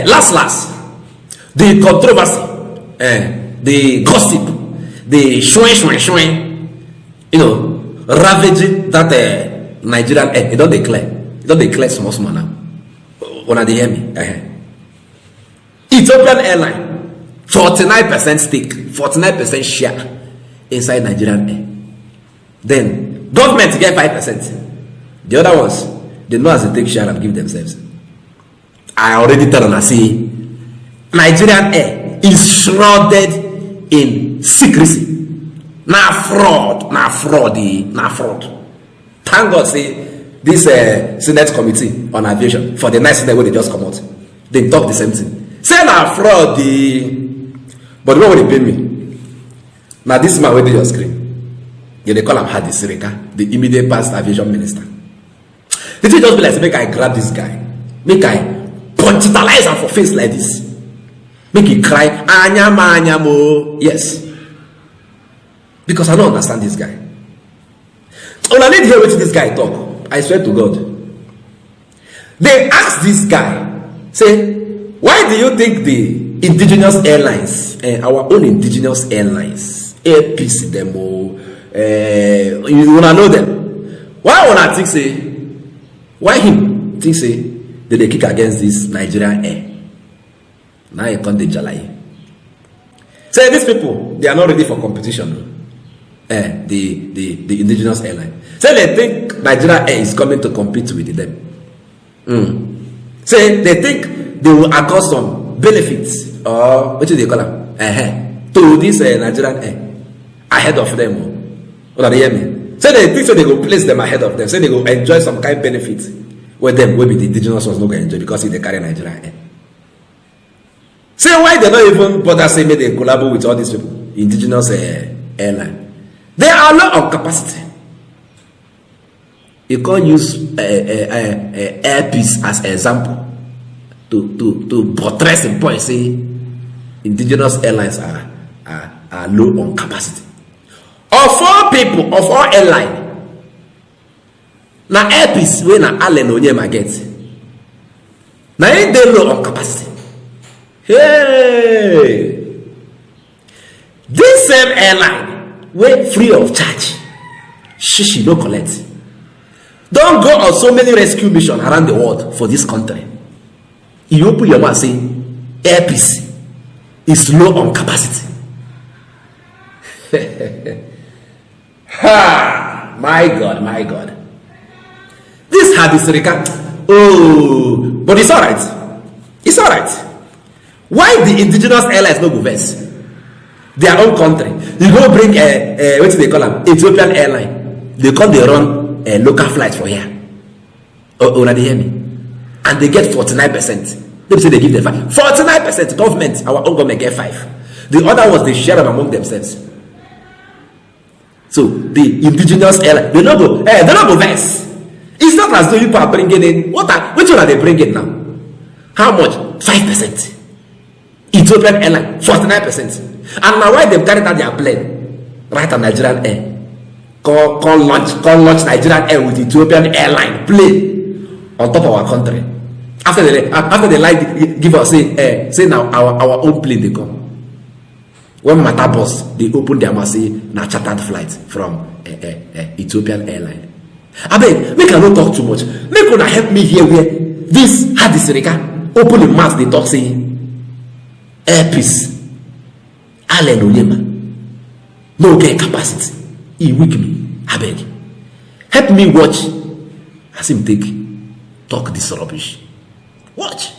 last, the controversy, the gossip, the shwing, ravaging that Nigerian air. It don't declare small now. When they hear me, Ethiopian Airline, 49% stake, 49% share inside Nigerian air. Then government get 5%. The other ones, they know as they take share and give themselves. I already tell them, I say, Nigerian air is shrouded in secrecy. Now fraud. Thank God, say this Senate Committee on Aviation for the next Senate where they just come out. They talk the same thing. Say now fraud, but what will they pay me? Now this man where they your screen. Yeah, they call him Hadi Sirika, the immediate past aviation minister. Did you just be like, make I grab this guy, make I punctualize him for face like this, make he cry, anyamo, yes, because I don't understand this guy. When I need to hear what this guy talk, I swear to God, they ask this guy, say, why do you think the indigenous airlines, our own indigenous airlines, APC them, you wanna know them? Why wanna think say? Why him think say they kick against this Nigerian air? Now you can't jalai. Say these people, they are not ready for competition. The indigenous airline. Say they think Nigerian air is coming to compete with them. Say they think they will accord some benefits or what do they call them? To this Nigerian air ahead of them. What they hear me? Say they think so they go place them ahead of them. Say they go enjoy some kind of benefits where them will be the indigenous ones not going to enjoy because they carry Nigerian air. Say why they not even bother saying they collaborate with all these people, indigenous airline. They are low on capacity. You can't use airpiece as an example to buttress the point. Say indigenous airlines are low on capacity. Of all people, of all airline, now airpiece when Allen Onyema get. Now ain't they low on capacity? Hey, this same airline went free of charge. She no collect. Don't go on so many rescue missions around the world for this country. You open your mouth say airpiece is low on capacity. Ha! My God. This Hadis Rika. Oh, but it's alright. Why the indigenous airlines no go vex? Their own country. You go bring what do they call them? Ethiopian Airline. They come, they run a local flight for here. Oh, they hear me? And they get 49%. They say they give them 5. 49% government, our own government get 5. The other ones they share them among themselves. So the indigenous airline, they don't go vex. It's not as though people are bringing in which one are they bringing now? How much? 5%. Ethiopian Airline 49%. And now why they carry out their plane right on Nigerian Air? Call launch Nigerian Air with Ethiopian Airline plane on top of our country. After they like give us say now our own plane they come. When Matabos, they open their mouth say na chartered flight from Ethiopian Airline. I beg, we cannot talk too much. Make una help me here where this Hadis Rika open the mouth they talk saying airpiece, Allen Onyema, no get capacity. He weak me. I beg, help me watch as him talk this rubbish. Watch.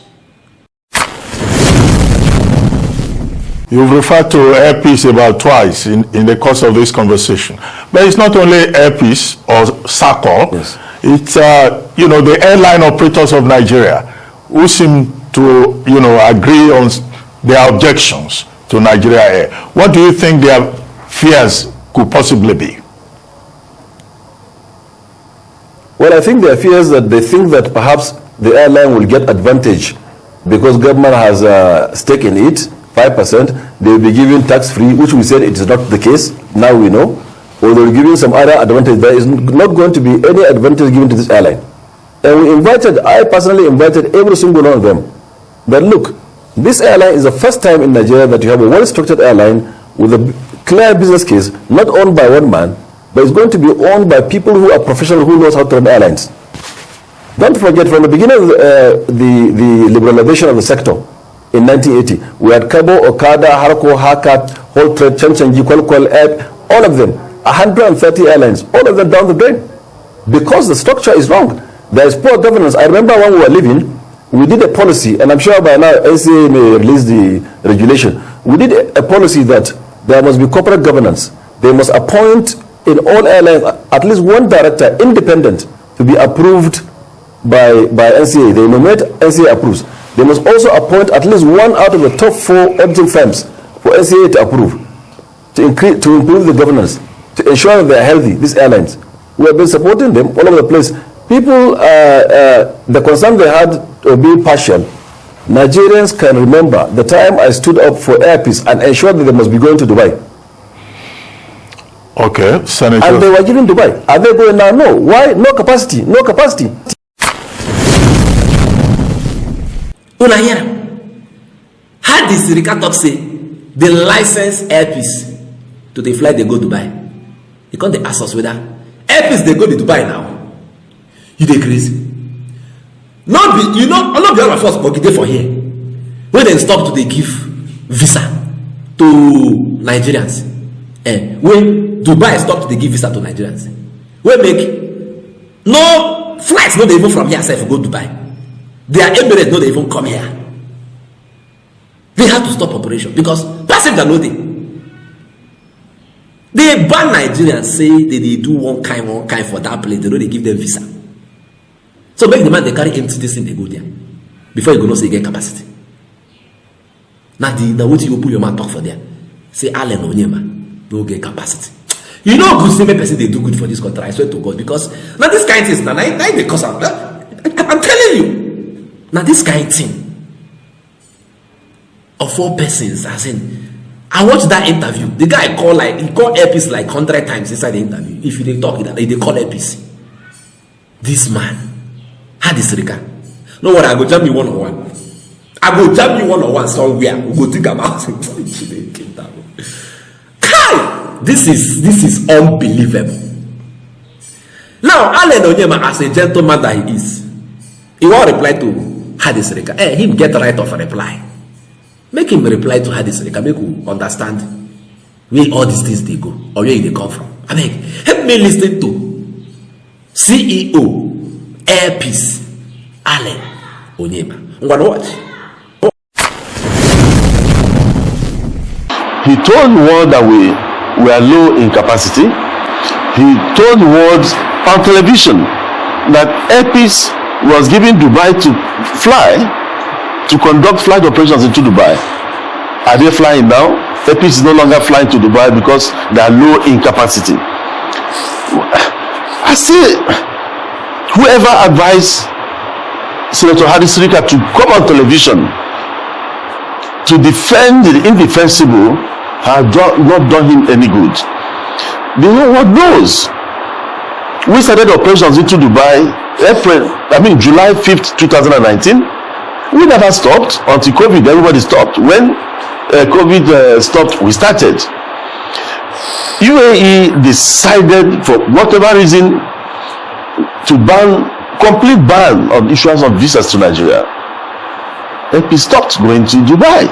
You've referred to airpiece about twice in the course of this conversation. But it's not only airpiece or SACO. Yes. It's, the airline operators of Nigeria who seem to, agree on their objections to Nigeria Air. What do you think their fears could possibly be? Well, I think their fears that they think that perhaps the airline will get advantage because government has a stake in it. 5%, they will be given tax-free, which we said it is not the case. Now we know. Or they will give some other advantage. There is not going to be any advantage given to this airline. And I personally invited every single one of them that look, this airline is the first time in Nigeria that you have a well-structured airline with a clear business case, not owned by one man, but it's going to be owned by people who are professional, who knows how to run airlines. Don't forget, from the beginning of the liberalization of the sector in 1980, we had Cabo, Okada, Harco, Hakat, Whole Trade, Chanchangi, Kwal, Air, all of them, 130 airlines, all of them down the drain. Because the structure is wrong. There is poor governance. I remember when we were living, we did a policy, and I'm sure by now NCA may release the regulation. We did a policy that there must be corporate governance. They must appoint in all airlines at least one director, independent, to be approved by NCA. They nominate, NCA approves. They must also appoint at least one out of the top 4 auditing firms for NCA to approve, to improve the governance, to ensure that they are healthy, these airlines. We have been supporting them all over the place. People, the concern they had of being partial, Nigerians can remember the time I stood up for airpeace and ensured that they must be going to Dubai. Okay, Senator. And they were given Dubai. Are they going now? No. Why? No capacity. No capacity. Una hear? How the Sirika talk say the license airpeace to the flight they go Dubai? They can't ask us whether airpeace they go to Dubai now. You dey crazy? Not be, you know, all of the other us but for here. When they stop to they give visa to Nigerians. When Dubai stop to they give visa to Nigerians. We make no flights, not even from here self go Dubai. Their Emirates not even come here. They have to stop operation because passenger no dey. They ban Nigerians, say they do one kind for that place. They know they give them visa. So make the man they carry empty this thing they go there before you go know say you get capacity. Now what you put your man talk for there. Say Allen Onyema no get capacity. You know good same person they do good for this country. I swear to God, because now this kind of thing now they cause I'm telling you. Now this kind of thing of 4 persons, as in I watched that interview. The guy called airpeace like 100 times inside the interview. If you they talk it, they call airpeace. This man had this record. No worry, I go jam you one-on-one. I go jam you one-on-one somewhere. We go think about it. Kai! This is unbelievable. Now, Allen Onyema, as a gentleman that he is, he won't reply to Hadis Reka. Him get right of a reply. Make him reply to Hadis Reka. Make you understand where all these things they go or where they come from. I mean, help me listen to CEO Airpeace Allen Onyema. I'm gonna watch. He told the world that we are low in capacity. He told the world on television that Airpeace was given Dubai to fly, to conduct flight operations into Dubai. Are they flying now? Airpeace is no longer flying to Dubai because they are low in capacity. I say, whoever advised Senator Hadis Rika to come on television to defend the indefensible has not done him any good. The whole world knows. We started operations into Dubai July 5th, 2019. We never stopped until COVID. Everybody stopped. When COVID stopped, we started. UAE decided, for whatever reason, to complete ban on issuance of visas to Nigeria. Airpeace stopped going to Dubai.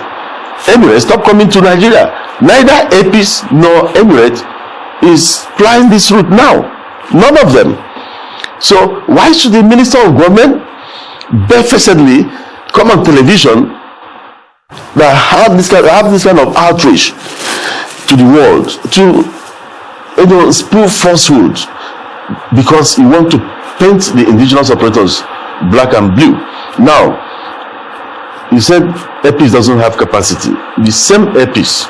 Emirates stopped coming to Nigeria. Neither Airpeace nor Emirates is flying this route now. None of them. So why should the Minister of Government barefacedly come on television that have this kind of outreach to the world, to spoof falsehood, because you want to paint the indigenous operators black and blue. Now, you said Airpeace doesn't have capacity. The same Airpeace,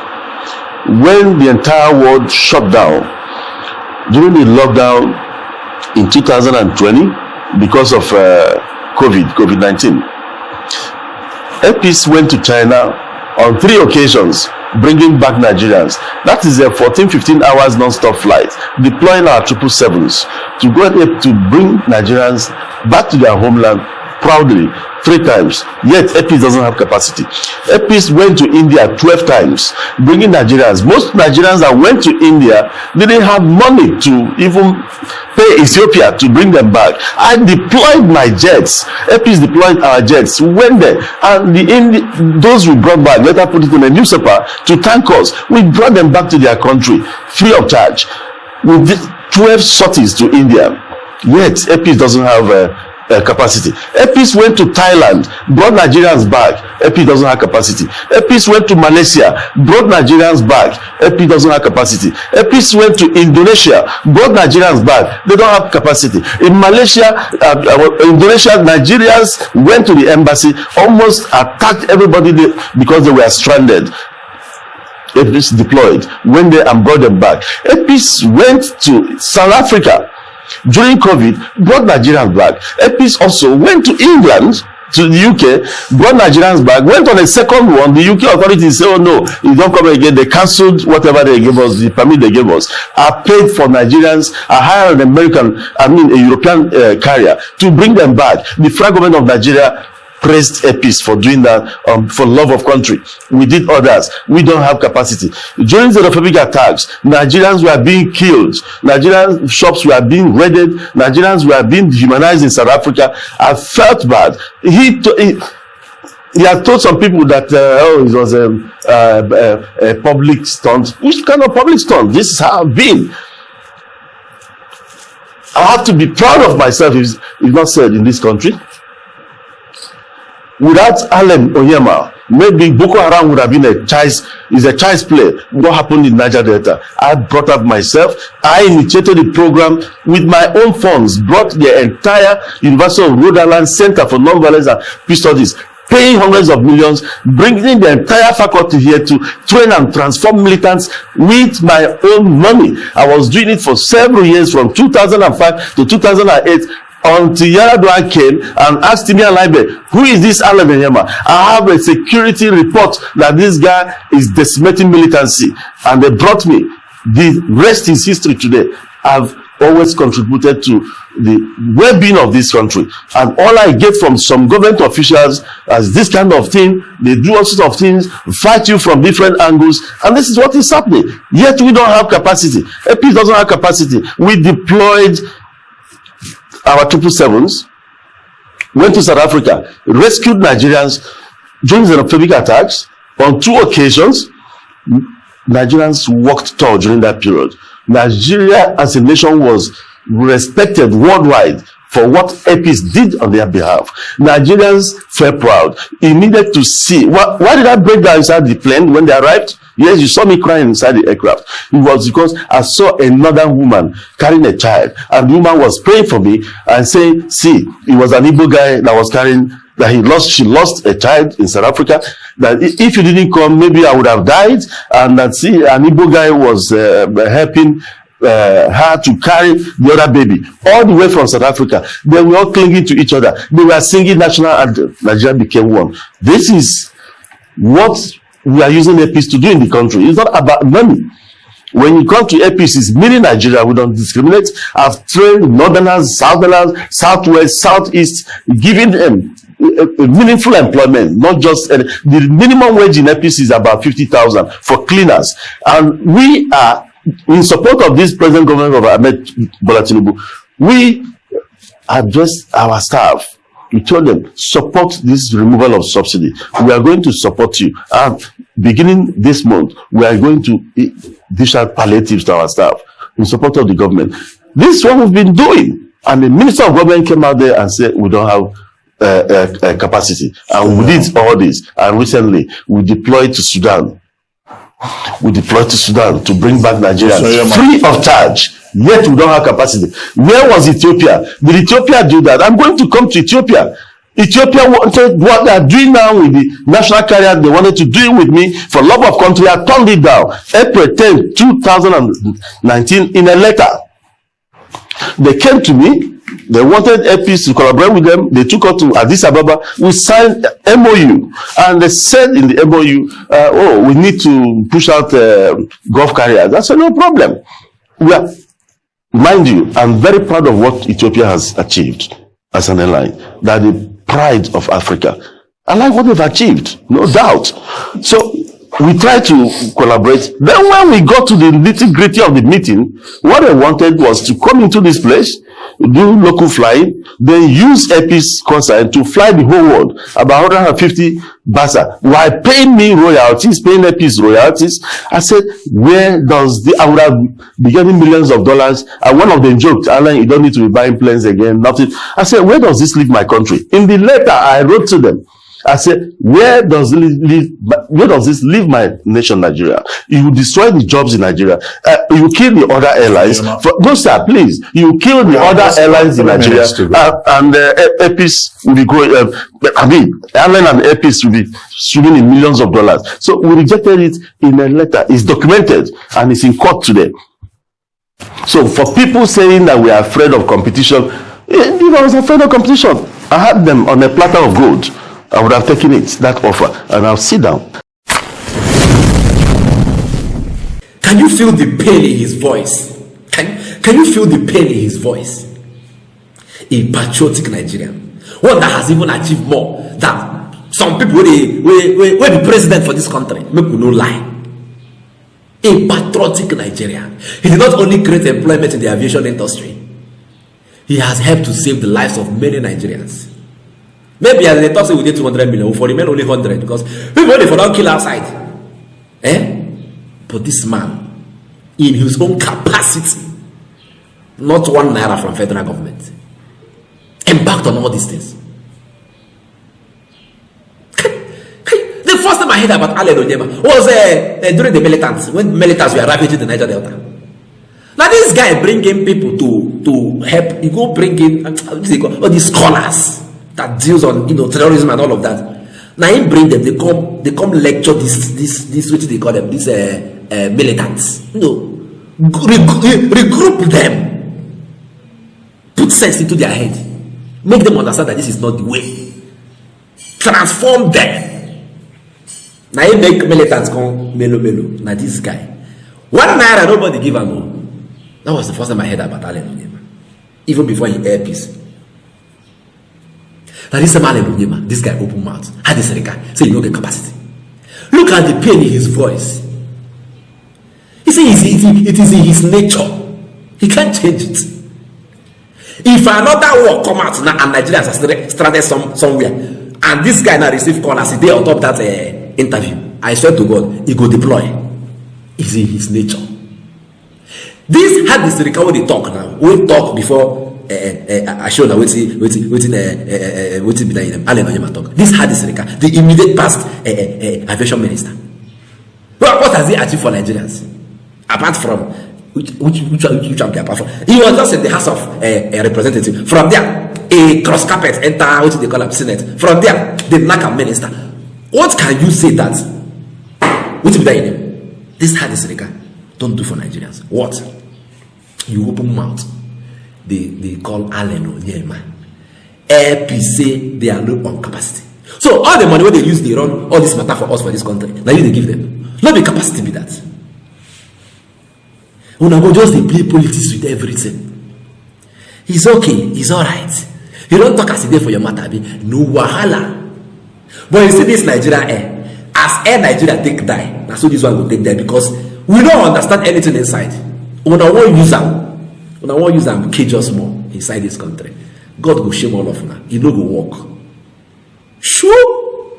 when the entire world shut down during the lockdown in 2020 because of COVID-19, Airpeace went to China on 3 occasions, bringing back Nigerians. That is a 14-15 hours non-stop flight, deploying our 777s to go ahead to bring Nigerians back to their homeland proudly 3 times, yet Epis doesn't have capacity. Epis went to India 12 times, bringing Nigerians. Most Nigerians that went to India didn't have money to even pay Ethiopia to bring them back. I deployed my jets. Epis deployed our jets. We went there, and those we brought back, later put it in a newspaper to thank us. We brought them back to their country free of charge. We did 12 sorties to India, yet Epis doesn't have capacity. Epis went to Thailand, brought Nigerians back. Epis doesn't have capacity. Epis went to Malaysia, brought Nigerians back. Epis doesn't have capacity. Epis went to Indonesia, brought Nigerians back. They don't have capacity. In Malaysia, Indonesia, Nigerians went to the embassy, almost attacked everybody because they were stranded. Epis deployed, went there and brought them back. Epis went to South Africa during COVID, brought Nigerians back. Epis also went to England, to the UK, brought Nigerians back, went on a second one. The UK authorities say, oh no, you don't come again. They cancelled whatever they gave us, the permit they gave us. I paid for Nigerians, I hired an a European carrier to bring them back. The federal government of Nigeria praised Epis for doing that, for love of country. We did others. We don't have capacity. During the xenophobic attacks, Nigerians were being killed. Nigerian shops were being raided. Nigerians were being dehumanized in South Africa. I felt bad. He had told some people that it was a public stunt. Which kind of public stunt? This is how I've been. I have to be proud of myself, if not said in this country. Without Onyema, maybe Boko Haram would have been a child's play. What happened in Niger Delta? I brought up myself. I initiated the program with my own funds, brought the entire University of Rhode Island Center for Nonviolence and Peace Studies, paying hundreds of millions, bringing the entire faculty here to train and transform militants with my own money. I was doing it for several years, from 2005 to 2008. Until Yaradua came and asked me and Libe, who is this Onyema? I have a security report that this guy is decimating militancy, and they brought me. The rest is history today. I've always contributed to the well-being of this country, and all I get from some government officials as this kind of thing, they do all sorts of things, fight you from different angles, and this is what is happening. Yet we don't have capacity. Epis doesn't have capacity. We deployed our 777s, went to South Africa, rescued Nigerians during xenophobic attacks. On 2 occasions, Nigerians worked tall during that period. Nigeria as a nation was respected worldwide for what Epis did on their behalf. Nigerians felt proud. He needed to see. Why did I break down inside the plane when they arrived? Yes, you saw me crying inside the aircraft. It was because I saw another woman carrying a child, and the woman was praying for me and saying, see, it was an Igbo guy that was carrying, she lost a child in South Africa, that if you didn't come, maybe I would have died, and that, see, an Igbo guy was helping her to carry the other baby all the way from South Africa. They were all clinging to each other. They were singing national anthem. Nigeria became one. This is what we are using Epis to do in the country. It's not about money. When you come to Epis, it's mainly Nigeria. We don't discriminate. I've trained Northerners, Southerners, Southwest, Southeast, giving them a meaningful employment, not just the minimum wage in Epis is about 50,000 for cleaners. And we are in support of this present government of Ahmed Bola Tinubu. We address our staff. We told them, support this removal of subsidy. We are going to support you. And beginning this month, we are going to dish out palliatives to our staff in support of the government. This is what we've been doing. And the Minister of Government came out there and said, we don't have capacity. And we did all this. And recently, we deployed to Sudan. We deployed to Sudan to bring back Nigerians free of charge. Yet we don't have capacity. Where was Ethiopia? Did Ethiopia do that? I'm going to come to Ethiopia. Ethiopia wanted what they are doing now with the national carrier. They wanted to do it with me for love of country. I turned it down. April 10, 2019, in a letter. They came to me. They wanted Epis to collaborate with them. They took us to Addis Ababa. We signed MOU. And they said in the MOU, we need to push out Gulf carriers. I said, no problem. Mind you, I'm very proud of what Ethiopia has achieved as an airline. That the pride of Africa. I like what they've achieved, no doubt. So we try to collaborate. Then when we got to the nitty-gritty of the meeting, what I wanted was to come into this place, do local flying, then use Epi's consign to fly the whole world, about 150 basa, while paying me royalties, paying Epi's royalties. I said, where does I would have been getting millions of dollars, and one of them joked, Alan, you don't need to be buying planes again, nothing. I said, where does this leave my country? In the letter I wrote to them, I said, where does this leave my nation, Nigeria? You will destroy the jobs in Nigeria. You will kill the other airlines. No, sir, please. You will kill the other airlines in Nigeria. And Epis will be going, Airline and Epis will be swimming in millions of dollars. So we rejected it in a letter. It's documented and it's in court today. So for people saying that we are afraid of competition, I was afraid of competition. I had them on a platter of gold. I would have taken it, that offer, and I'll sit down. Can you feel the pain in his voice? Can you feel the pain in his voice? A patriotic Nigerian, one that has even achieved more than some people will be president for this country. Make me no lie. A patriotic Nigerian. He did not only create employment in the aviation industry, he has helped to save the lives of many Nigerians. Maybe as they talk, say we did 200 million, we for remain only 100 because people they for don't kill outside. But this man, in his own capacity, not 1 naira from federal government, embarked on all these things. The first time I heard about Onyema was during the militants, when militants were ravaging the Niger Delta. Now this guy bringing people to help. He go bring in all these scholars that deals on terrorism and all of that. Now he bring them. They come lecture this what they call them, these militants. Regroup them, put sense into their head, make them understand that this is not the way. Transform them. Now he make militants come melo. Now this guy, 1 naira nobody give him more. That was the first time I heard about Onyema, even before he air peace. Now this Onyema, this guy open mouth, had this guy say you don't get capacity. Look at the pain in his voice. He says it is in his nature. He can't change it. If another war come out now and Nigerians are stranded somewhere, and this guy now receive call as he dey on top that interview, I swear to God, he go deploy. It's in his nature. This had this when they talk now. We talk before I show now waiting be that Onyema talk. This had this the immediate past aviation minister. What has he achieved for Nigerians? Apart from which apart from, he was just in the House of Representatives. From there, a cross carpet enter what they call a Senate. From there, the NACA minister. What can you say that? Which be that this had this don't do for Nigerians. What? You open mouth. They call Onyema. AP say they are low on capacity. So all the money where they use, they run all this matter for us for this country. Now you they give them. Not the capacity be that. When I go just they play politics with everything. He's okay, he's alright. You don't talk as a day for your matter, no wahala. But you see this Nigeria Air, as Air Nigeria take die, now so this one will take die because we don't understand anything inside. When I want to use them, cage us more inside this country. God will shame all of them. He no go walk. Sure,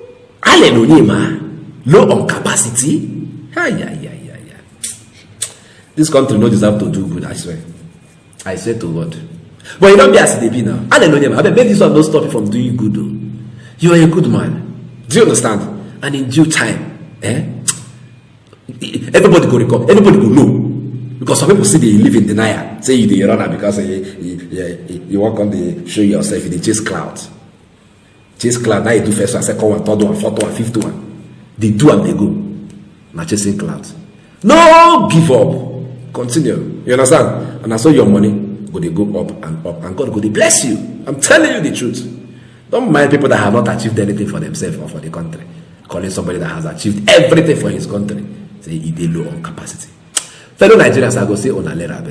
Onyema, low on capacity. This country no deserve to do good. I swear to God. But you don't be as they be now. Onyema, I make this one not stop you from doing good. Though. You are a good man. Do you understand? And in due time, everybody go recover. Everybody go know. Because some people see they live in denial. Say you the runner because you walk on the show yourself. You chase clouds. Chase cloud. Now you do first one, second one, third one, fourth one, fifth one. They do and they go. Now chasing clouds. No give up. Continue. You understand? And I saw your money go they go up, and God go they bless you. I'm telling you the truth. Don't mind people that have not achieved anything for themselves or for the country. Calling somebody that has achieved everything for his country. Say he dey low on capacity. Fellow Nigerians, I go say on a letter,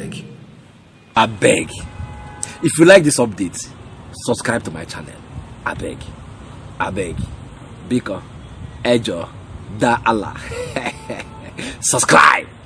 I beg. If you like this update, subscribe to my channel. abeg, biko, ejo, da Allah. Subscribe.